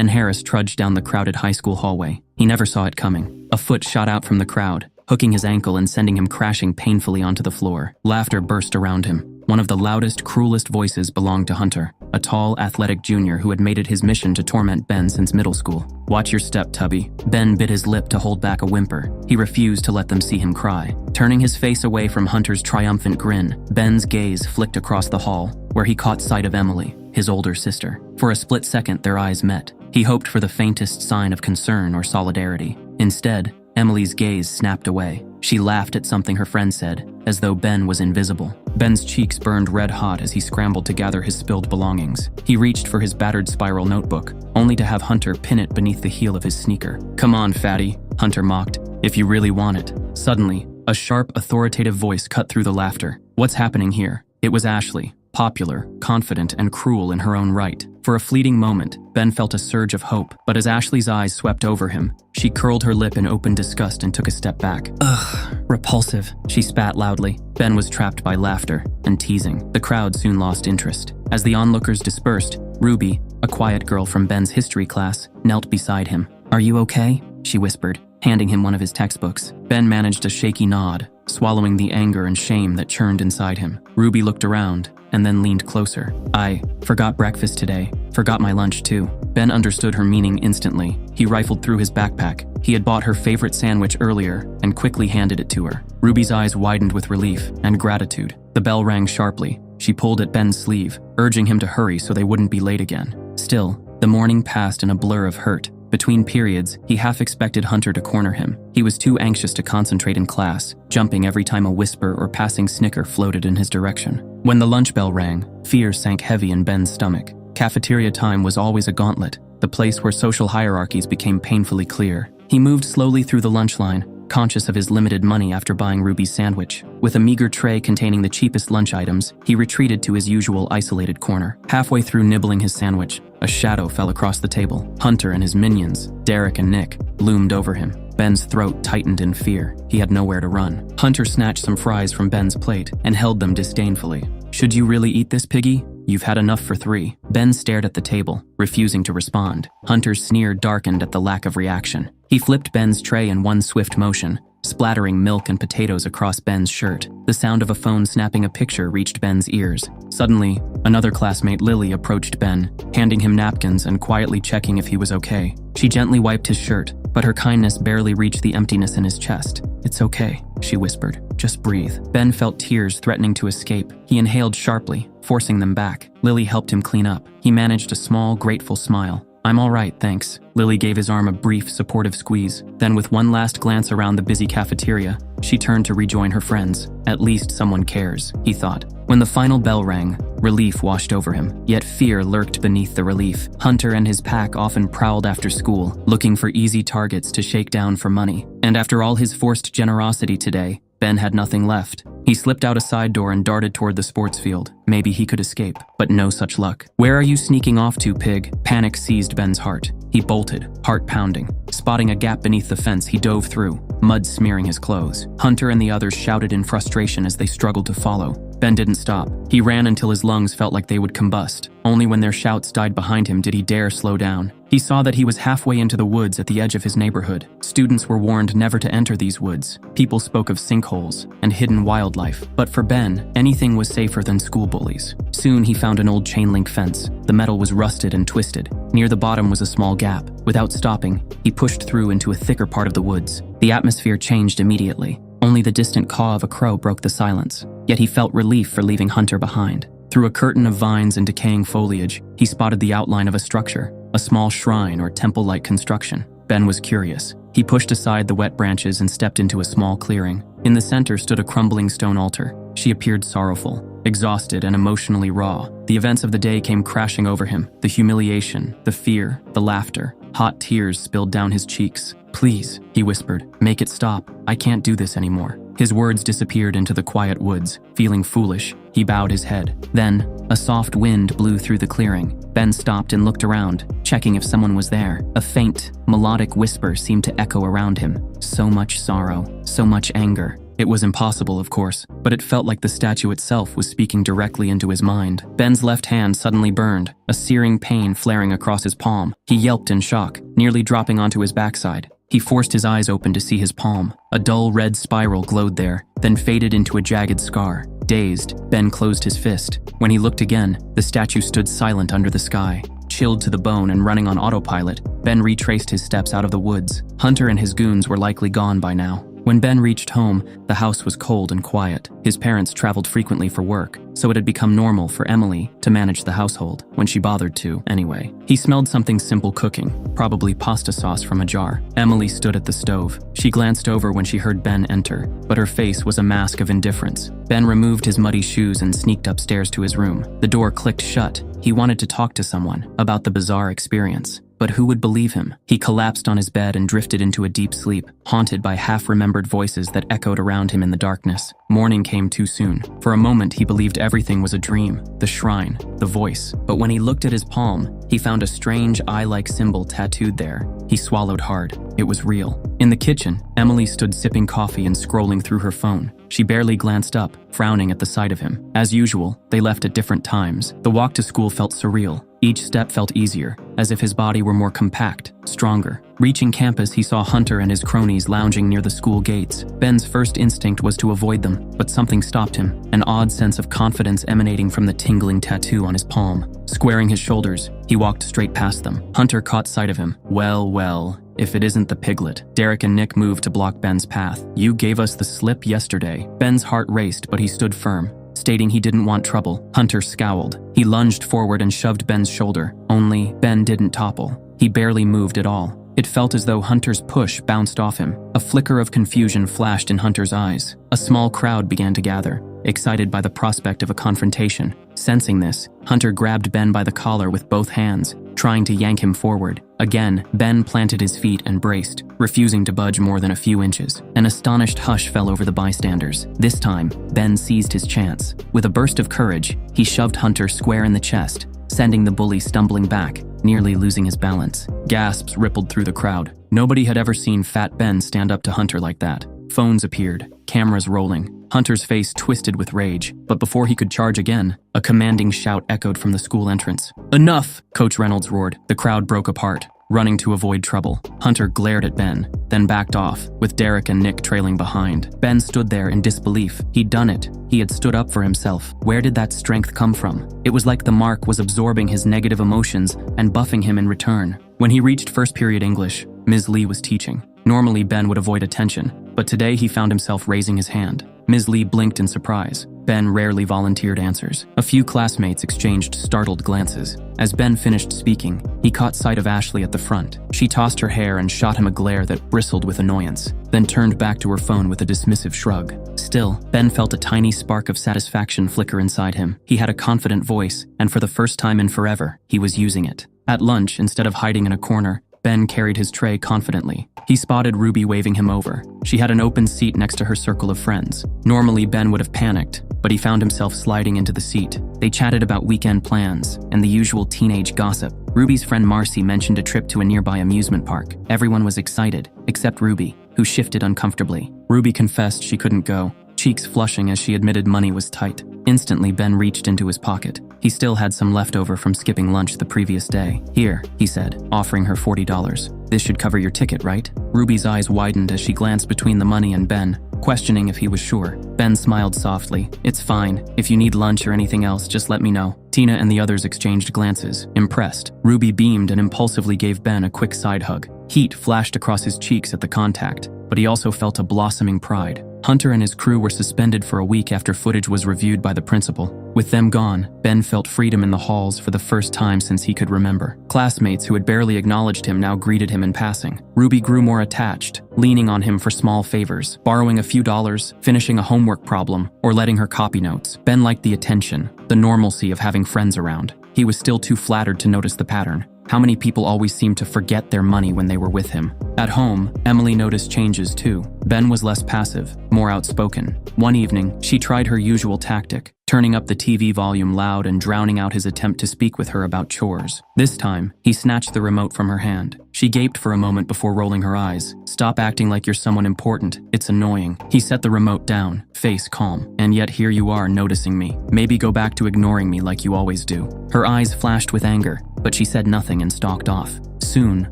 Ben Harris trudged down the crowded high school hallway. He never saw it coming. A foot shot out from the crowd, hooking his ankle and sending him crashing painfully onto the floor. Laughter burst around him. One of the loudest, cruelest voices belonged to Hunter, a tall, athletic junior who had made it his mission to torment Ben since middle school. "Watch your step, Tubby." Ben bit his lip to hold back a whimper. He refused to let them see him cry. Turning his face away from Hunter's triumphant grin, Ben's gaze flicked across the hall, where he caught sight of Emily, his older sister. For a split second, their eyes met. He hoped for the faintest sign of concern or solidarity. Instead, Emily's gaze snapped away. She laughed at something her friend said, as though Ben was invisible. Ben's cheeks burned red hot as he scrambled to gather his spilled belongings. He reached for his battered spiral notebook, only to have Hunter pin it beneath the heel of his sneaker. "Come on, fatty," Hunter mocked, "if you really want it." Suddenly, a sharp, authoritative voice cut through the laughter. "What's happening here?" It was Ashley, popular, confident, and cruel in her own right. For a fleeting moment, Ben felt a surge of hope, but as Ashley's eyes swept over him, she curled her lip in open disgust and took a step back. "Ugh, repulsive," she spat loudly. Ben was trapped by laughter and teasing. The crowd soon lost interest. As the onlookers dispersed, Ruby, a quiet girl from Ben's history class, knelt beside him. "Are you okay?" she whispered, handing him one of his textbooks. Ben managed a shaky nod, swallowing the anger and shame that churned inside him. Ruby looked around, and then leaned closer. "I forgot breakfast today. Forgot my lunch too." Ben understood her meaning instantly. He rifled through his backpack. He had bought her favorite sandwich earlier and quickly handed it to her. Ruby's eyes widened with relief and gratitude. The bell rang sharply. She pulled at Ben's sleeve, urging him to hurry so they wouldn't be late again. Still, the morning passed in a blur of hurt. Between periods, he half expected Hunter to corner him. He was too anxious to concentrate in class, jumping every time a whisper or passing snicker floated in his direction. When the lunch bell rang, fear sank heavy in Ben's stomach. Cafeteria time was always a gauntlet, the place where social hierarchies became painfully clear. He moved slowly through the lunch line, conscious of his limited money after buying Ruby's sandwich. With a meager tray containing the cheapest lunch items, he retreated to his usual isolated corner. Halfway through nibbling his sandwich, a shadow fell across the table. Hunter and his minions, Derek and Nick, loomed over him. Ben's throat tightened in fear. He had nowhere to run. Hunter snatched some fries from Ben's plate and held them disdainfully. "Should you really eat this, piggy? You've had enough for 3. Ben stared at the table, refusing to respond. Hunter's sneer darkened at the lack of reaction. He flipped Ben's tray in one swift motion, splattering milk and potatoes across Ben's shirt. The sound of a phone snapping a picture reached Ben's ears. Suddenly, another classmate, Lily, approached Ben, handing him napkins and quietly checking if he was okay. She gently wiped his shirt, but her kindness barely reached the emptiness in his chest. "It's okay," she whispered. "Just breathe." Ben felt tears threatening to escape. He inhaled sharply, forcing them back. Lily helped him clean up. He managed a small, grateful smile. "I'm all right, thanks." Lily gave his arm a brief, supportive squeeze. Then, with one last glance around the busy cafeteria, she turned to rejoin her friends. At least someone cares, he thought. When the final bell rang, relief washed over him, yet fear lurked beneath the relief. Hunter and his pack often prowled after school, looking for easy targets to shake down for money. And after all his forced generosity today, Ben had nothing left. He slipped out a side door and darted toward the sports field. Maybe he could escape, but no such luck. "Where are you sneaking off to, pig?" Panic seized Ben's heart. He bolted, heart pounding. Spotting a gap beneath the fence, he dove through, mud smearing his clothes. Hunter and the others shouted in frustration as they struggled to follow. Ben didn't stop. He ran until his lungs felt like they would combust. Only when their shouts died behind him did he dare slow down. He saw that he was halfway into the woods at the edge of his neighborhood. Students were warned never to enter these woods. People spoke of sinkholes and hidden wildlife. But for Ben, anything was safer than school bullies. Soon he found an old chain-link fence. The metal was rusted and twisted. Near the bottom was a small gap. Without stopping, he pushed through into a thicker part of the woods. The atmosphere changed immediately. Only the distant caw of a crow broke the silence. Yet he felt relief for leaving Hunter behind. Through a curtain of vines and decaying foliage, he spotted the outline of a structure, a small shrine or temple-like construction. Ben was curious. He pushed aside the wet branches and stepped into a small clearing. In the center stood a crumbling stone altar. She appeared sorrowful, exhausted, and emotionally raw. The events of the day came crashing over him. The humiliation, the fear, the laughter. Hot tears spilled down his cheeks. "Please," he whispered, "make it stop. I can't do this anymore." His words disappeared into the quiet woods. Feeling foolish, he bowed his head. Then, a soft wind blew through the clearing. Ben stopped and looked around, checking if someone was there. A faint, melodic whisper seemed to echo around him. So much sorrow, so much anger. It was impossible, of course, but it felt like the statue itself was speaking directly into his mind. Ben's left hand suddenly burned, a searing pain flaring across his palm. He yelped in shock, nearly dropping onto his backside. He forced his eyes open to see his palm. A dull red spiral glowed there, then faded into a jagged scar. Dazed, Ben closed his fist. When he looked again, the statue stood silent under the sky. Chilled to the bone and running on autopilot, Ben retraced his steps out of the woods. Hunter and his goons were likely gone by now. When Ben reached home, the house was cold and quiet. His parents traveled frequently for work, so it had become normal for Emily to manage the household, when she bothered to, anyway. He smelled something simple cooking, probably pasta sauce from a jar. Emily stood at the stove. She glanced over when she heard Ben enter, but her face was a mask of indifference. Ben removed his muddy shoes and sneaked upstairs to his room. The door clicked shut. He wanted to talk to someone about the bizarre experience. But who would believe him? He collapsed on his bed and drifted into a deep sleep, haunted by half-remembered voices that echoed around him in the darkness. Morning came too soon. For a moment, he believed everything was a dream, the shrine, the voice. But when he looked at his palm, he found a strange eye-like symbol tattooed there. He swallowed hard. It was real. In the kitchen, Emily stood sipping coffee and scrolling through her phone. She barely glanced up, frowning at the sight of him. As usual, they left at different times. The walk to school felt surreal. Each step felt easier, as if his body were more compact, stronger. Reaching campus, he saw Hunter and his cronies lounging near the school gates. Ben's first instinct was to avoid them, but something stopped him, an odd sense of confidence emanating from the tingling tattoo on his palm. Squaring his shoulders, he walked straight past them. Hunter caught sight of him. Well, if it isn't the piglet. Derek and Nick moved to block Ben's path. You gave us the slip yesterday. Ben's heart raced, but he stood firm, stating he didn't want trouble. Hunter scowled. He lunged forward and shoved Ben's shoulder. Only, Ben didn't topple. He barely moved at all. It felt as though Hunter's push bounced off him. A flicker of confusion flashed in Hunter's eyes. A small crowd began to gather, excited by the prospect of a confrontation. Sensing this, Hunter grabbed Ben by the collar with both hands, trying to yank him forward. Again, Ben planted his feet and braced, refusing to budge more than a few inches. An astonished hush fell over the bystanders. This time, Ben seized his chance. With a burst of courage, he shoved Hunter square in the chest, sending the bully stumbling back, nearly losing his balance. Gasps rippled through the crowd. Nobody had ever seen Fat Ben stand up to Hunter like that. Phones appeared, cameras rolling. Hunter's face twisted with rage, but before he could charge again, a commanding shout echoed from the school entrance. "Enough!" Coach Reynolds roared. The crowd broke apart, running to avoid trouble. Hunter glared at Ben, then backed off, with Derek and Nick trailing behind. Ben stood there in disbelief. He'd done it. He had stood up for himself. Where did that strength come from? It was like the mark was absorbing his negative emotions and buffing him in return. When he reached first period English, Ms. Lee was teaching. Normally, Ben would avoid attention, but today he found himself raising his hand. Ms. Lee blinked in surprise. Ben rarely volunteered answers. A few classmates exchanged startled glances. As Ben finished speaking, he caught sight of Ashley at the front. She tossed her hair and shot him a glare that bristled with annoyance, then turned back to her phone with a dismissive shrug. Still, Ben felt a tiny spark of satisfaction flicker inside him. He had a confident voice, and for the first time in forever, he was using it. At lunch, instead of hiding in a corner, Ben carried his tray confidently. He spotted Ruby waving him over. She had an open seat next to her circle of friends. Normally, Ben would have panicked, but he found himself sliding into the seat. They chatted about weekend plans and the usual teenage gossip. Ruby's friend Marcy mentioned a trip to a nearby amusement park. Everyone was excited, except Ruby, who shifted uncomfortably. Ruby confessed she couldn't go, cheeks flushing as she admitted money was tight. Instantly, Ben reached into his pocket. He still had some leftover from skipping lunch the previous day. "Here," he said, offering her $40. "This should cover your ticket, right?" Ruby's eyes widened as she glanced between the money and Ben, questioning if he was sure. Ben smiled softly. "It's fine. If you need lunch or anything else, just let me know." Tina and the others exchanged glances. Impressed, Ruby beamed and impulsively gave Ben a quick side hug. Heat flashed across his cheeks at the contact, but he also felt a blossoming pride. Hunter and his crew were suspended for a week after footage was reviewed by the principal. With them gone, Ben felt freedom in the halls for the first time since he could remember. Classmates who had barely acknowledged him now greeted him in passing. Ruby grew more attached, leaning on him for small favors, borrowing a few dollars, finishing a homework problem, or letting her copy notes. Ben liked the attention, the normalcy of having friends around. He was still too flattered to notice the pattern. How many people always seem to forget their money when they were with him? At home, Emily noticed changes too. Ben was less passive, more outspoken. One evening, she tried her usual tactic, turning up the TV volume loud and drowning out his attempt to speak with her about chores. This time, he snatched the remote from her hand. She gaped for a moment before rolling her eyes. "Stop acting like you're someone important. It's annoying." He set the remote down, face calm. "And yet here you are noticing me. Maybe go back to ignoring me like you always do." Her eyes flashed with anger, but she said nothing and stalked off. Soon,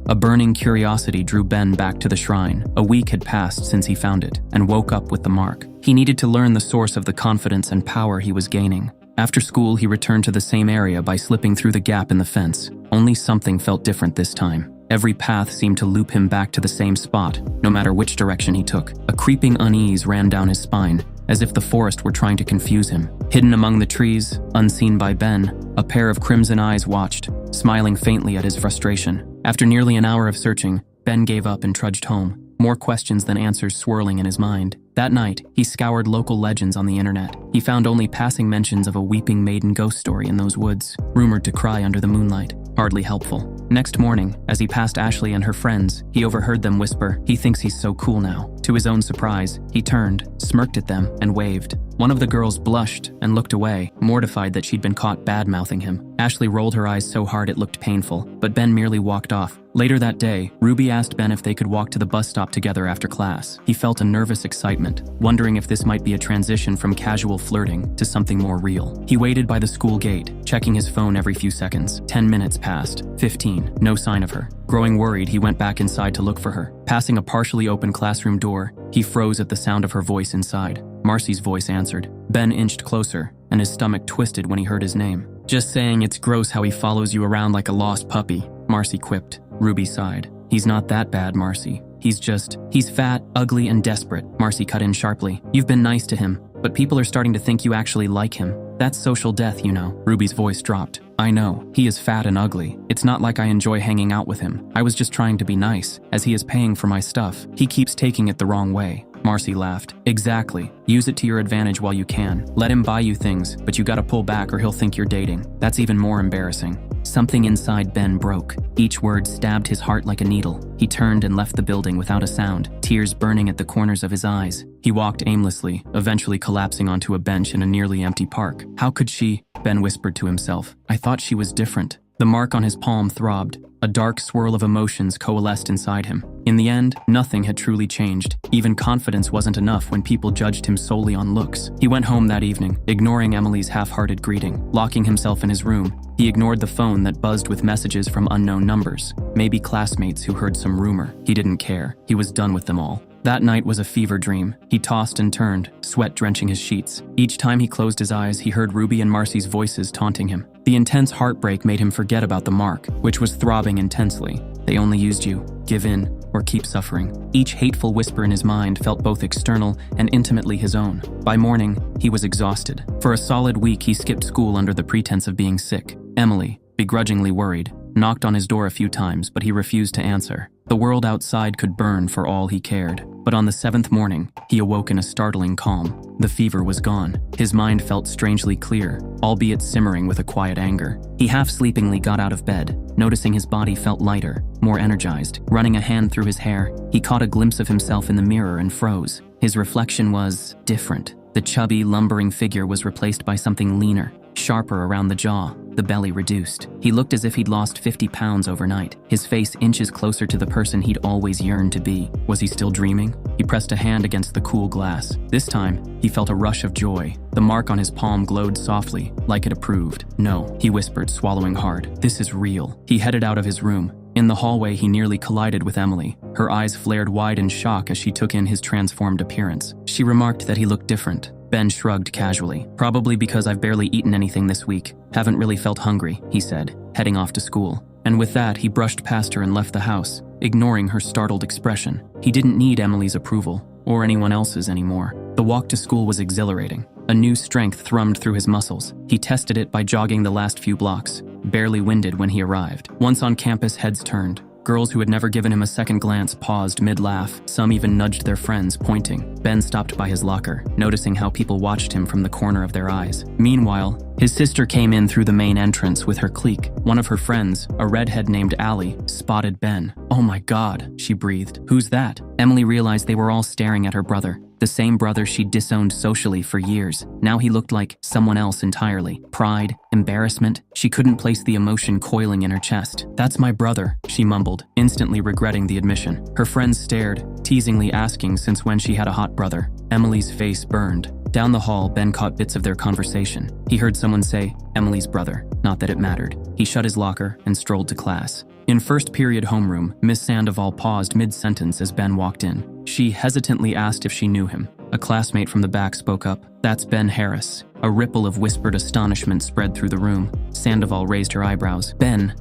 a burning curiosity drew Ben back to the shrine. A week had passed since he found it, and woke up with the mark. He needed to learn the source of the confidence and power he was gaining. After school, he returned to the same area by slipping through the gap in the fence. Only something felt different this time. Every path seemed to loop him back to the same spot, no matter which direction he took. A creeping unease ran down his spine, as if the forest were trying to confuse him. Hidden among the trees, unseen by Ben, a pair of crimson eyes watched, smiling faintly at his frustration. After nearly an hour of searching, Ben gave up and trudged home, more questions than answers swirling in his mind. That night, he scoured local legends on the internet. He found only passing mentions of a weeping maiden ghost story in those woods, rumored to cry under the moonlight. Hardly helpful. Next morning, as he passed Ashley and her friends, he overheard them whisper, "He thinks he's so cool now." To his own surprise, he turned, smirked at them, and waved. One of the girls blushed and looked away, mortified that she'd been caught bad-mouthing him. Ashley rolled her eyes so hard it looked painful, but Ben merely walked off. Later that day, Ruby asked Ben if they could walk to the bus stop together after class. He felt a nervous excitement, wondering if this might be a transition from casual flirting to something more real. He waited by the school gate, checking his phone every few seconds. 10 minutes passed, 15, no sign of her. Growing worried, he went back inside to look for her. Passing a partially open classroom door, he froze at the sound of her voice inside. Marcy's voice answered. Ben inched closer, and his stomach twisted when he heard his name. "Just saying it's gross how he follows you around like a lost puppy," Marcy quipped. Ruby sighed. "He's not that bad, Marcy. He's fat, ugly, and desperate," Marcy cut in sharply. "You've been nice to him, but people are starting to think you actually like him. That's social death, you know." Ruby's voice dropped. "I know. He is fat and ugly. It's not like I enjoy hanging out with him. I was just trying to be nice, as he is paying for my stuff. He keeps taking it the wrong way." Marcy laughed. "Exactly. Use it to your advantage while you can. Let him buy you things, but you gotta pull back or he'll think you're dating. That's even more embarrassing." Something inside Ben broke. Each word stabbed his heart like a needle. He turned and left the building without a sound, tears burning at the corners of his eyes. He walked aimlessly, eventually collapsing onto a bench in a nearly empty park. "How could she?" Ben whispered to himself. "I thought she was different." The mark on his palm throbbed. A dark swirl of emotions coalesced inside him. In the end, nothing had truly changed. Even confidence wasn't enough when people judged him solely on looks. He went home that evening, ignoring Emily's half-hearted greeting. Locking himself in his room, he ignored the phone that buzzed with messages from unknown numbers. Maybe classmates who heard some rumor. He didn't care. He was done with them all. That night was a fever dream. He tossed and turned, sweat drenching his sheets. Each time he closed his eyes, he heard Ruby and Marcy's voices taunting him. The intense heartbreak made him forget about the mark, which was throbbing intensely. They only used you. Give in, or keep suffering. Each hateful whisper in his mind felt both external and intimately his own. By morning, he was exhausted. For a solid week, he skipped school under the pretense of being sick. Emily, begrudgingly worried, knocked on his door a few times, but he refused to answer. The world outside could burn for all he cared. But on the 7th morning, he awoke in a startling calm. The fever was gone. His mind felt strangely clear, albeit simmering with a quiet anger. He half-sleepingly got out of bed, noticing his body felt lighter, more energized. Running a hand through his hair, he caught a glimpse of himself in the mirror and froze. His reflection was different. The chubby, lumbering figure was replaced by something leaner, sharper around the jaw, the belly reduced. He looked as if he'd lost 50 pounds overnight, his face inches closer to the person he'd always yearned to be. Was he still dreaming? He pressed a hand against the cool glass. This time, he felt a rush of joy. The mark on his palm glowed softly, like it approved. "No," he whispered, swallowing hard. "This is real." He headed out of his room. In the hallway, he nearly collided with Emily. Her eyes flared wide in shock as she took in his transformed appearance. She remarked that he looked different. Ben shrugged casually. "Probably because I've barely eaten anything this week. Haven't really felt hungry," he said, heading off to school. And with that, he brushed past her and left the house, ignoring her startled expression. He didn't need Emily's approval, or anyone else's anymore. The walk to school was exhilarating. A new strength thrummed through his muscles. He tested it by jogging the last few blocks, barely winded when he arrived. Once on campus, heads turned. Girls who had never given him a second glance paused mid-laugh. Some even nudged their friends, pointing. Ben stopped by his locker, noticing how people watched him from the corner of their eyes. Meanwhile, his sister came in through the main entrance with her clique. One of her friends, a redhead named Allie, spotted Ben. "Oh my God," she breathed. "Who's that?" Emily realized they were all staring at her brother. The same brother she'd disowned socially for years. Now he looked like someone else entirely. Pride, embarrassment. She couldn't place the emotion coiling in her chest. "That's my brother," she mumbled, instantly regretting the admission. Her friends stared, teasingly asking since when she had a hot brother. Emily's face burned. Down the hall, Ben caught bits of their conversation. He heard someone say, "Emily's brother." Not that it mattered. He shut his locker and strolled to class. In first period homeroom, Miss Sandoval paused mid-sentence as Ben walked in. She hesitantly asked if she knew him. A classmate from the back spoke up. "That's Ben Harris." A ripple of whispered astonishment spread through the room. Sandoval raised her eyebrows. "Ben,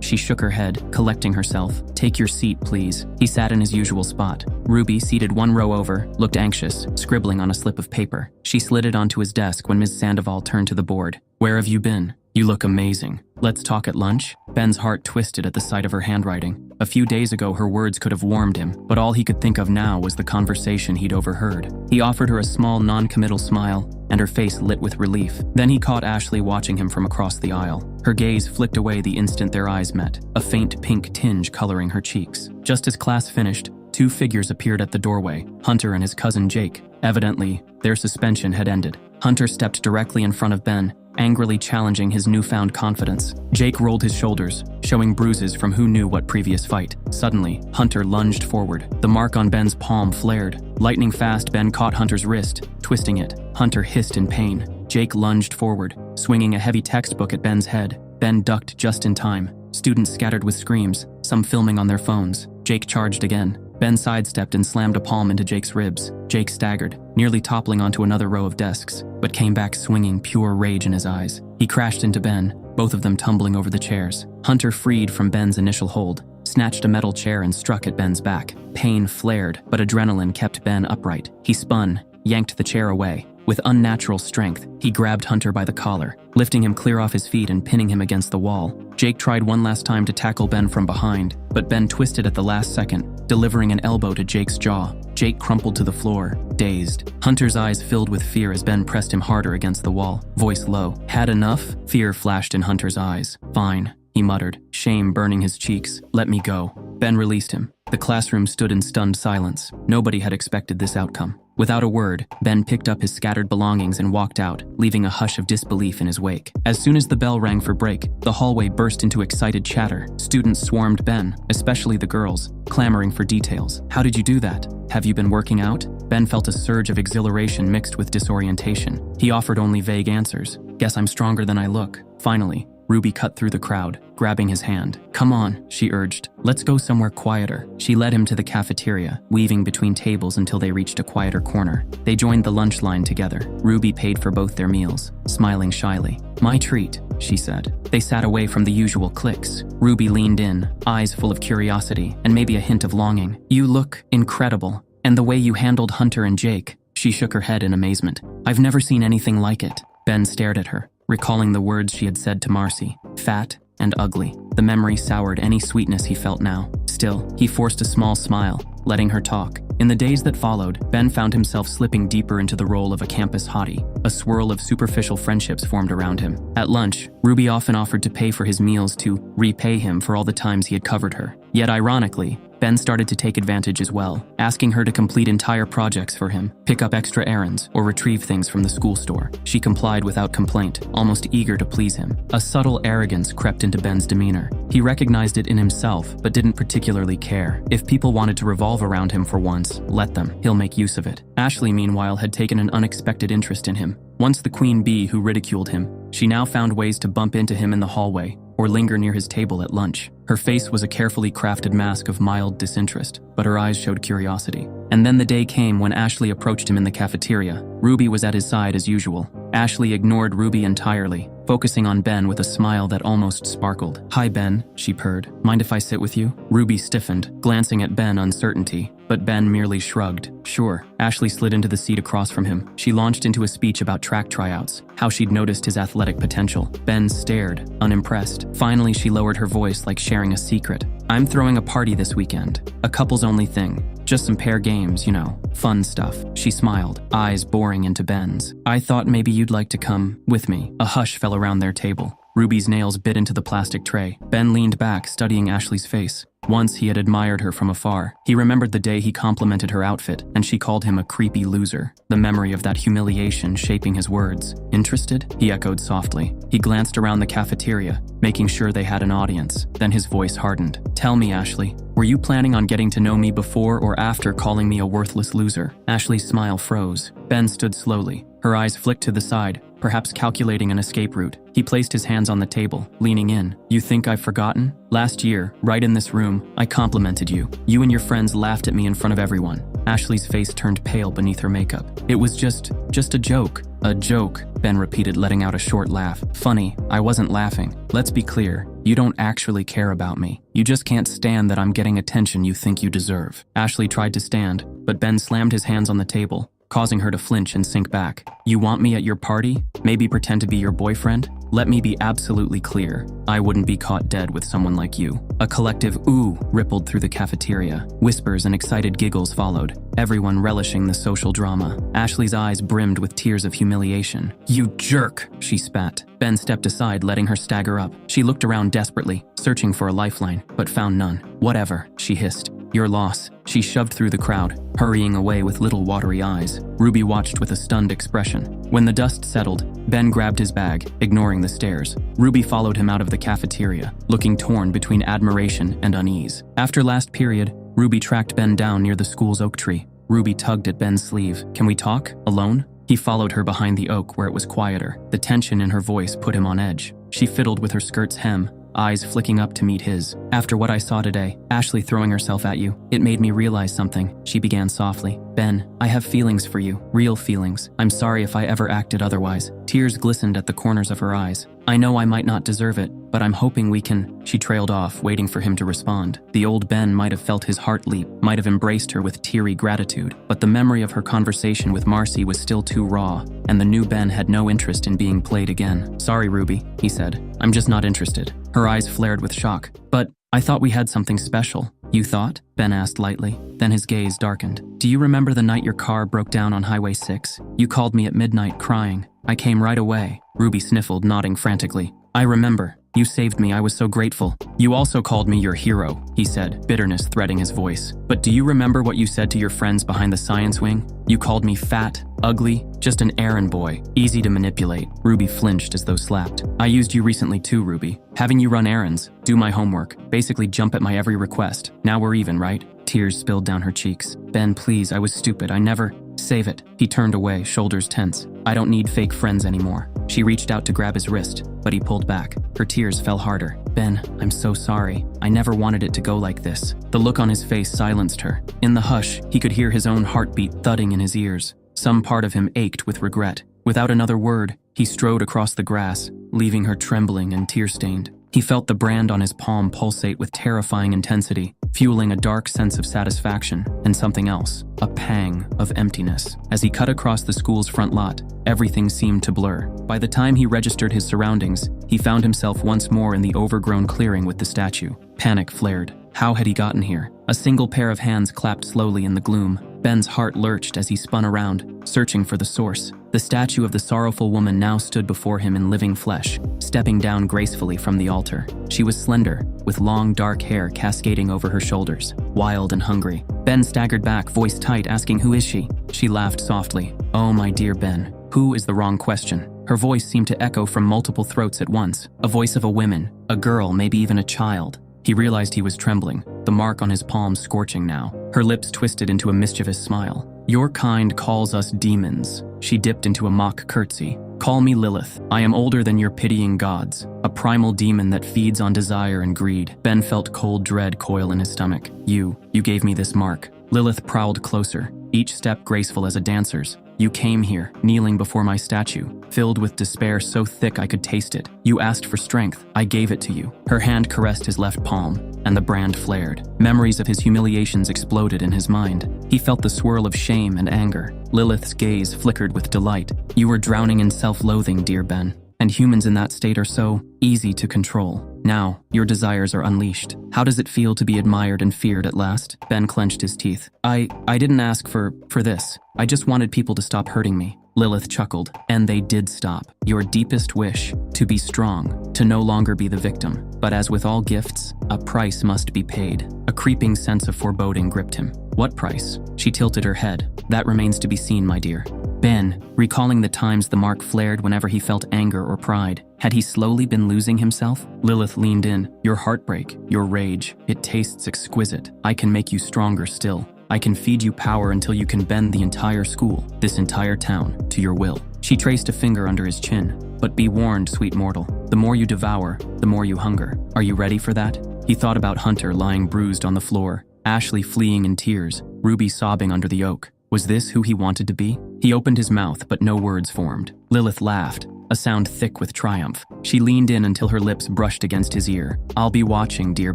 She shook her head, collecting herself. "Take your seat, please." He sat in his usual spot. Ruby, seated one row over, looked anxious, scribbling on a slip of paper. She slid it onto his desk when Ms. Sandoval turned to the board. "Where have you been? You look amazing. Let's talk at lunch?" Ben's heart twisted at the sight of her handwriting. A few days ago, her words could have warmed him, but all he could think of now was the conversation he'd overheard. He offered her a small, non-committal smile, and her face lit with relief. Then he caught Ashley watching him from across the aisle. Her gaze flicked away the instant their eyes met, a faint pink tinge coloring her cheeks. Just as class finished, two figures appeared at the doorway, Hunter and his cousin Jake. Evidently, their suspension had ended. Hunter stepped directly in front of Ben, angrily challenging his newfound confidence. Jake rolled his shoulders, showing bruises from who knew what previous fight. Suddenly, Hunter lunged forward. The mark on Ben's palm flared. Lightning fast, Ben caught Hunter's wrist, twisting it. Hunter hissed in pain. Jake lunged forward, swinging a heavy textbook at Ben's head. Ben ducked just in time. Students scattered with screams, some filming on their phones. Jake charged again. Ben sidestepped and slammed a palm into Jake's ribs. Jake staggered, nearly toppling onto another row of desks, but came back swinging pure rage in his eyes. He crashed into Ben, both of them tumbling over the chairs. Hunter freed from Ben's initial hold, snatched a metal chair and struck at Ben's back. Pain flared, but adrenaline kept Ben upright. He spun, yanked the chair away. With unnatural strength, he grabbed Hunter by the collar, lifting him clear off his feet and pinning him against the wall. Jake tried one last time to tackle Ben from behind, but Ben twisted at the last second, delivering an elbow to Jake's jaw. Jake crumpled to the floor, dazed. Hunter's eyes filled with fear as Ben pressed him harder against the wall, voice low. "Had enough?" Fear flashed in Hunter's eyes. "Fine," he muttered, shame burning his cheeks. "Let me go." Ben released him. The classroom stood in stunned silence. Nobody had expected this outcome. Without a word, Ben picked up his scattered belongings and walked out, leaving a hush of disbelief in his wake. As soon as the bell rang for break, the hallway burst into excited chatter. Students swarmed Ben, especially the girls, clamoring for details. "How did you do that? Have you been working out?" Ben felt a surge of exhilaration mixed with disorientation. He offered only vague answers. "Guess I'm stronger than I look." Finally, Ruby cut through the crowd, grabbing his hand. "Come on," she urged. "Let's go somewhere quieter." She led him to the cafeteria, weaving between tables until they reached a quieter corner. They joined the lunch line together. Ruby paid for both their meals, smiling shyly. "My treat," she said. They sat away from the usual cliques. Ruby leaned in, eyes full of curiosity and maybe a hint of longing. "You look incredible. And the way you handled Hunter and Jake." She shook her head in amazement. "I've never seen anything like it." Ben stared at her, recalling the words she had said to Marcy. Fat and ugly. The memory soured any sweetness he felt now. Still, he forced a small smile, letting her talk. In the days that followed, Ben found himself slipping deeper into the role of a campus hottie. A swirl of superficial friendships formed around him. At lunch, Ruby often offered to pay for his meals to repay him for all the times he had covered her. Yet ironically, Ben started to take advantage as well, asking her to complete entire projects for him, pick up extra errands, or retrieve things from the school store. She complied without complaint, almost eager to please him. A subtle arrogance crept into Ben's demeanor. He recognized it in himself, but didn't particularly care. If people wanted to revolve around him for once, let them. He'll make use of it. Ashley, meanwhile, had taken an unexpected interest in him. Once the queen bee who ridiculed him, she now found ways to bump into him in the hallway or linger near his table at lunch. Her face was a carefully crafted mask of mild disinterest, but her eyes showed curiosity. And then the day came when Ashley approached him in the cafeteria. Ruby was at his side as usual. Ashley ignored Ruby entirely, focusing on Ben with a smile that almost sparkled. "Hi, Ben," she purred. "Mind if I sit with you?" Ruby stiffened, glancing at Ben uncertainty, but Ben merely shrugged. "Sure." Ashley slid into the seat across from him. She launched into a speech about track tryouts, how she'd noticed his athletic potential. Ben stared, unimpressed. Finally, she lowered her voice like sharing a secret. I'm throwing a party this weekend. A couples only thing. Just some pair games, you know, fun stuff. She smiled, eyes boring into Ben's. I thought maybe you'd like to come with me. A hush fell around their table. Ruby's nails bit into the plastic tray. Ben leaned back, studying Ashley's face. Once he had admired her from afar. He remembered the day he complimented her outfit, and she called him a creepy loser. The memory of that humiliation shaping his words. Interested? He echoed softly. He glanced around the cafeteria, making sure they had an audience. Then his voice hardened. Tell me, Ashley, were you planning on getting to know me before or after calling me a worthless loser? Ashley's smile froze. Ben stood slowly. Her eyes flicked to the side, perhaps calculating an escape route. He placed his hands on the table, leaning in. You think I've forgotten? Last year, right in this room, I complimented you. You and your friends laughed at me in front of everyone. Ashley's face turned pale beneath her makeup. It was just a joke. A joke, Ben repeated, letting out a short laugh. Funny, I wasn't laughing. Let's be clear, you don't actually care about me. You just can't stand that I'm getting attention you think you deserve. Ashley tried to stand, but Ben slammed his hands on the table, causing her to flinch and sink back. You want me at your party? Maybe pretend to be your boyfriend? Let me be absolutely clear. I wouldn't be caught dead with someone like you. A collective ooh rippled through the cafeteria. Whispers and excited giggles followed, everyone relishing the social drama. Ashley's eyes brimmed with tears of humiliation. You jerk, she spat. Ben stepped aside, letting her stagger up. She looked around desperately, searching for a lifeline, but found none. Whatever, she hissed. Your loss. She shoved through the crowd, hurrying away with little watery eyes. Ruby watched with a stunned expression. When the dust settled, Ben grabbed his bag, ignoring the stares. Ruby followed him out of the cafeteria, looking torn between admiration and unease. After last period, Ruby tracked Ben down near the school's oak tree. Ruby tugged at Ben's sleeve. Can we talk? Alone? He followed her behind the oak where it was quieter. The tension in her voice put him on edge. She fiddled with her skirt's hem, eyes flicking up to meet his. After what I saw today, Ashley throwing herself at you, it made me realize something, she began softly. Ben, I have feelings for you, real feelings. I'm sorry if I ever acted otherwise. Tears glistened at the corners of her eyes. I know I might not deserve it, but I'm hoping we can. She trailed off, waiting for him to respond. The old Ben might have felt his heart leap, might have embraced her with teary gratitude, but the memory of her conversation with Marcy was still too raw, and the new Ben had no interest in being played again. Sorry, Ruby, he said. I'm just not interested. Her eyes flared with shock. But I thought we had something special. You thought? Ben asked lightly. Then his gaze darkened. Do you remember the night your car broke down on Highway 6? You called me at midnight crying. I came right away. Ruby sniffled, nodding frantically. I remember. You saved me, I was so grateful. You also called me your hero, he said, bitterness threading his voice. But do you remember what you said to your friends behind the science wing? You called me fat, ugly, just an errand boy, easy to manipulate. Ruby flinched as though slapped. I used you recently too, Ruby. Having you run errands, do my homework, basically jump at my every request. Now we're even, right? Tears spilled down her cheeks. Ben, please, I was stupid, I never... Save it. He turned away, shoulders tense. I don't need fake friends anymore. She reached out to grab his wrist, but he pulled back. Her tears fell harder. Ben, I'm so sorry. I never wanted it to go like this. The look on his face silenced her. In the hush, he could hear his own heartbeat thudding in his ears. Some part of him ached with regret. Without another word, he strode across the grass, leaving her trembling and tear-stained. He felt the brand on his palm pulsate with terrifying intensity, fueling a dark sense of satisfaction and something else, a pang of emptiness. As he cut across the school's front lot, everything seemed to blur. By the time he registered his surroundings, he found himself once more in the overgrown clearing with the statue. Panic flared. How had he gotten here? A single pair of hands clapped slowly in the gloom. Ben's heart lurched as he spun around, searching for the source. The statue of the sorrowful woman now stood before him in living flesh, stepping down gracefully from the altar. She was slender, with long dark hair cascading over her shoulders, wild and hungry. Ben staggered back, voice tight, asking, "Who is she?" She laughed softly. "Oh, my dear Ben, who is the wrong question." Her voice seemed to echo from multiple throats at once, a voice of a woman, a girl, maybe even a child. He realized he was trembling, the mark on his palm scorching now. Her lips twisted into a mischievous smile. "Your kind calls us demons." She dipped into a mock curtsy. "Call me Lilith. I am older than your pitying gods, a primal demon that feeds on desire and greed." Ben felt cold dread coil in his stomach. You gave me this mark." Lilith prowled closer, each step graceful as a dancer's. "You came here, kneeling before my statue, filled with despair so thick I could taste it. You asked for strength, I gave it to you." Her hand caressed his left palm, and the brand flared. Memories of his humiliations exploded in his mind. He felt the swirl of shame and anger. Lilith's gaze flickered with delight. "You were drowning in self-loathing, dear Ben. and humans in that state are so easy to control. Now, your desires are unleashed. How does it feel to be admired and feared at last? Ben clenched his teeth. I didn't ask for this. I just wanted people to stop hurting me. Lilith chuckled, and they did stop. Your deepest wish, to be strong, to no longer be the victim. But as with all gifts, a price must be paid. A creeping sense of foreboding gripped him. What price? She tilted her head. That remains to be seen, my dear. Ben, recalling the times the mark flared whenever he felt anger or pride, had he slowly been losing himself? Lilith leaned in. Your heartbreak, your rage, it tastes exquisite. I can make you stronger still. I can feed you power until you can bend the entire school, this entire town, to your will. She traced a finger under his chin. But be warned, sweet mortal. The more you devour, the more you hunger. Are you ready for that? He thought about Hunter lying bruised on the floor, Ashley fleeing in tears, Ruby sobbing under the oak. Was this who he wanted to be? He opened his mouth, but no words formed. Lilith laughed, a sound thick with triumph. She leaned in until her lips brushed against his ear. I'll be watching, dear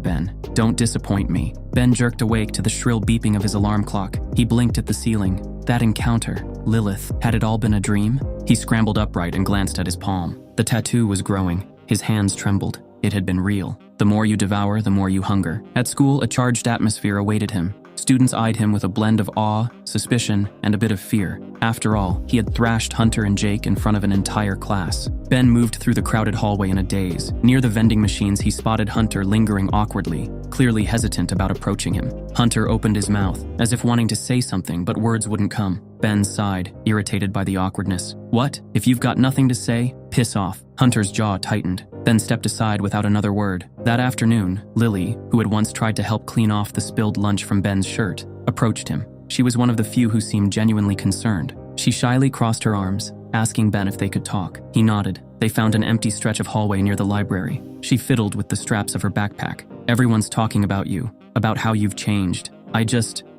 Ben. Don't disappoint me. Ben jerked awake to the shrill beeping of his alarm clock. He blinked at the ceiling. That encounter, Lilith, had it all been a dream? He scrambled upright and glanced at his palm. The tattoo was growing. His hands trembled. It had been real. The more you devour, the more you hunger. At school, a charged atmosphere awaited him. Students eyed him with a blend of awe, suspicion, and a bit of fear. After all, he had thrashed Hunter and Jake in front of an entire class. Ben moved through the crowded hallway in a daze. Near the vending machines, he spotted Hunter lingering awkwardly, clearly hesitant about approaching him. Hunter opened his mouth, as if wanting to say something, but words wouldn't come. Ben sighed, irritated by the awkwardness. What? If you've got nothing to say, piss off. Hunter's jaw tightened, then stepped aside without another word. That afternoon, Lily, who had once tried to help clean off the spilled lunch from Ben's shirt, approached him. She was one of the few who seemed genuinely concerned. She shyly crossed her arms, asking Ben if they could talk. He nodded. They found an empty stretch of hallway near the library. She fiddled with the straps of her backpack. Everyone's talking about you, about how you've changed.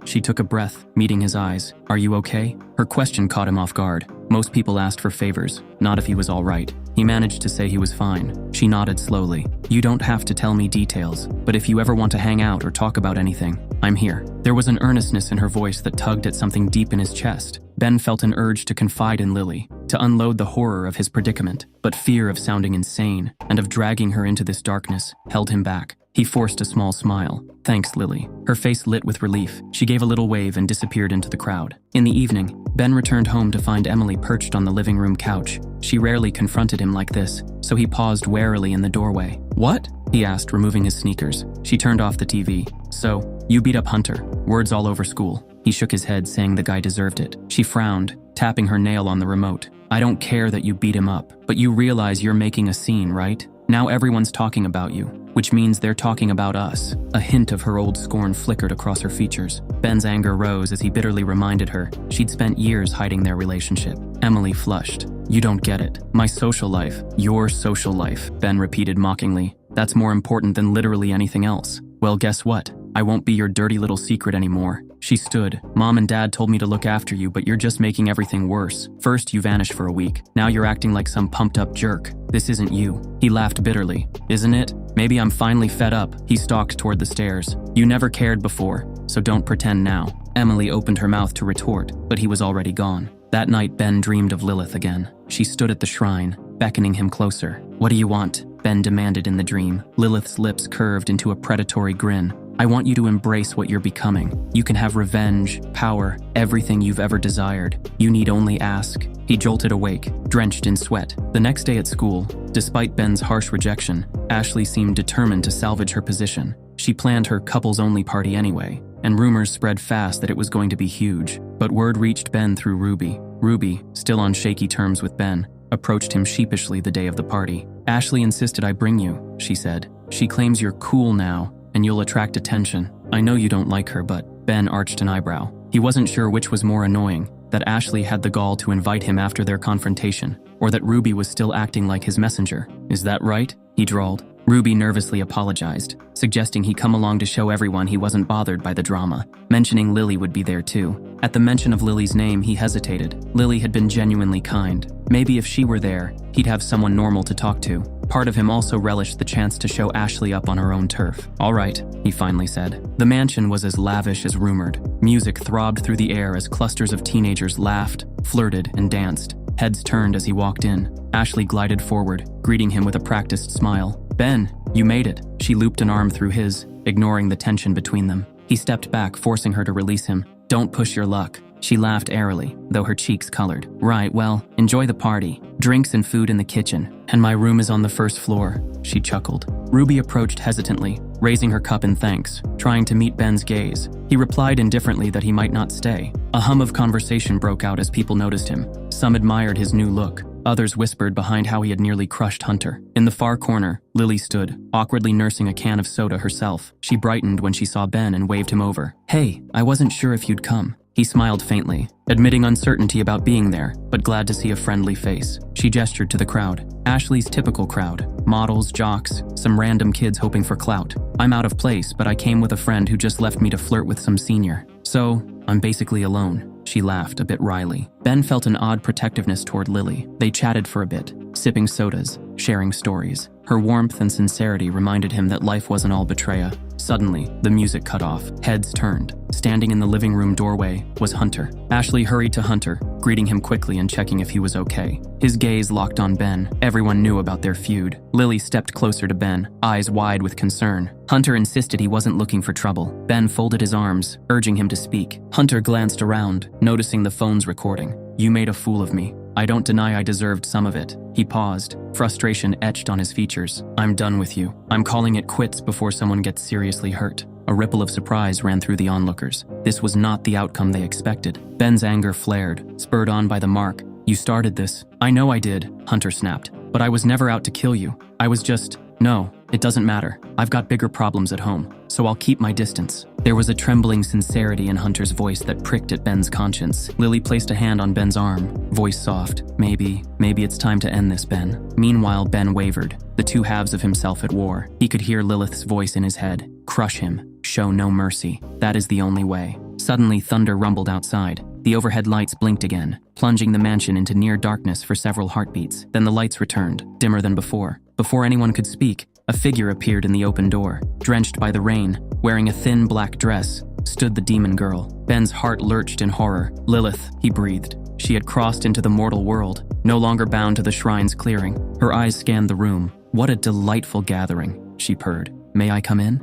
She took a breath, meeting his eyes. Are you okay? Her question caught him off guard. Most people asked for favors, not if he was all right. He managed to say he was fine. She nodded slowly. You don't have to tell me details, but if you ever want to hang out or talk about anything, I'm here. There was an earnestness in her voice that tugged at something deep in his chest. Ben felt an urge to confide in Lily, to unload the horror of his predicament, but fear of sounding insane and of dragging her into this darkness held him back. He forced a small smile. Thanks, Lily. Her face lit with relief. She gave a little wave and disappeared into the crowd. In the evening, Ben returned home to find Emily perched on the living room couch. She rarely confronted him like this, so he paused warily in the doorway. What? He asked, removing his sneakers. She turned off the TV. So, you beat up Hunter. Words all over school. He shook his head, saying the guy deserved it. She frowned, tapping her nail on the remote. I don't care that you beat him up, but you realize you're making a scene, right? Now everyone's talking about you, which means they're talking about us. A hint of her old scorn flickered across her features. Ben's anger rose as he bitterly reminded her she'd spent years hiding their relationship. Emily flushed. You don't get it. My social life, your social life, Ben repeated mockingly. That's more important than literally anything else. Well, guess what? I won't be your dirty little secret anymore. She stood. Mom and Dad told me to look after you, but you're just making everything worse. First, you vanished for a week. Now you're acting like some pumped-up jerk. This isn't you. He laughed bitterly. Isn't it? Maybe I'm finally fed up. He stalked toward the stairs. You never cared before, so don't pretend now. Emily opened her mouth to retort, but he was already gone. That night, Ben dreamed of Lilith again. She stood at the shrine, beckoning him closer. What do you want? Ben demanded in the dream. Lilith's lips curved into a predatory grin. I want you to embrace what you're becoming. You can have revenge, power, everything you've ever desired. You need only ask. He jolted awake, drenched in sweat. The next day at school, despite Ben's harsh rejection, Ashley seemed determined to salvage her position. She planned her couples-only party anyway, and rumors spread fast that it was going to be huge. But word reached Ben through Ruby. Ruby, still on shaky terms with Ben, approached him sheepishly the day of the party. Ashley insisted I bring you, she said. She claims you're cool now, and you'll attract attention. I know you don't like her, but Ben arched an eyebrow. He wasn't sure which was more annoying, that Ashley had the gall to invite him after their confrontation, or that Ruby was still acting like his messenger. Is that right? He drawled. Ruby nervously apologized, suggesting he come along to show everyone he wasn't bothered by the drama, mentioning Lily would be there too. At the mention of Lily's name, he hesitated. Lily had been genuinely kind. Maybe if she were there, he'd have someone normal to talk to. Part of him also relished the chance to show Ashley up on her own turf. All right, he finally said. The mansion was as lavish as rumored. Music throbbed through the air as clusters of teenagers laughed, flirted, and danced. Heads turned as he walked in. Ashley glided forward, greeting him with a practiced smile. Ben, you made it. She looped an arm through his, ignoring the tension between them. He stepped back, forcing her to release him. Don't push your luck. She laughed airily, though her cheeks colored. Right, well, enjoy the party. Drinks and food in the kitchen. And my room is on the first floor, she chuckled. Ruby approached hesitantly, raising her cup in thanks, trying to meet Ben's gaze. He replied indifferently that he might not stay. A hum of conversation broke out as people noticed him. Some admired his new look. Others whispered behind how he had nearly crushed Hunter. In the far corner, Lily stood, awkwardly nursing a can of soda herself. She brightened when she saw Ben and waved him over. Hey, I wasn't sure if you'd come. He smiled faintly, admitting uncertainty about being there, but glad to see a friendly face. She gestured to the crowd. Ashley's typical crowd. Models, jocks, some random kids hoping for clout. I'm out of place, but I came with a friend who just left me to flirt with some senior. So, I'm basically alone. She laughed, a bit wryly. Ben felt an odd protectiveness toward Lily. They chatted for a bit, sipping sodas, sharing stories. Her warmth and sincerity reminded him that life wasn't all betrayal. Suddenly, the music cut off. Heads turned. Standing in the living room doorway was Hunter. Ashley hurried to Hunter, greeting him quickly and checking if he was okay. His gaze locked on Ben. Everyone knew about their feud. Lily stepped closer to Ben, eyes wide with concern. Hunter insisted he wasn't looking for trouble. Ben folded his arms, urging him to speak. Hunter glanced around, noticing the phone's recording. You made a fool of me. I don't deny I deserved some of it. He paused, frustration etched on his features. I'm done with you. I'm calling it quits before someone gets seriously hurt. A ripple of surprise ran through the onlookers. This was not the outcome they expected. Ben's anger flared, spurred on by the mark. You started this. I know I did, Hunter snapped. But I was never out to kill you. I was just... No, it doesn't matter. I've got bigger problems at home, so I'll keep my distance. There was a trembling sincerity in Hunter's voice that pricked at Ben's conscience. Lily placed a hand on Ben's arm, voice soft. Maybe it's time to end this, Ben. Meanwhile, Ben wavered, the two halves of himself at war. He could hear Lilith's voice in his head. Crush him. Show no mercy. That is the only way. Suddenly, thunder rumbled outside. The overhead lights blinked again, plunging the mansion into near darkness for several heartbeats. Then the lights returned, dimmer than before. Before anyone could speak, a figure appeared in the open door. Drenched by the rain, wearing a thin black dress, stood the demon girl. Ben's heart lurched in horror. Lilith, he breathed. She had crossed into the mortal world, no longer bound to the shrine's clearing. Her eyes scanned the room. What a delightful gathering, she purred. May I come in?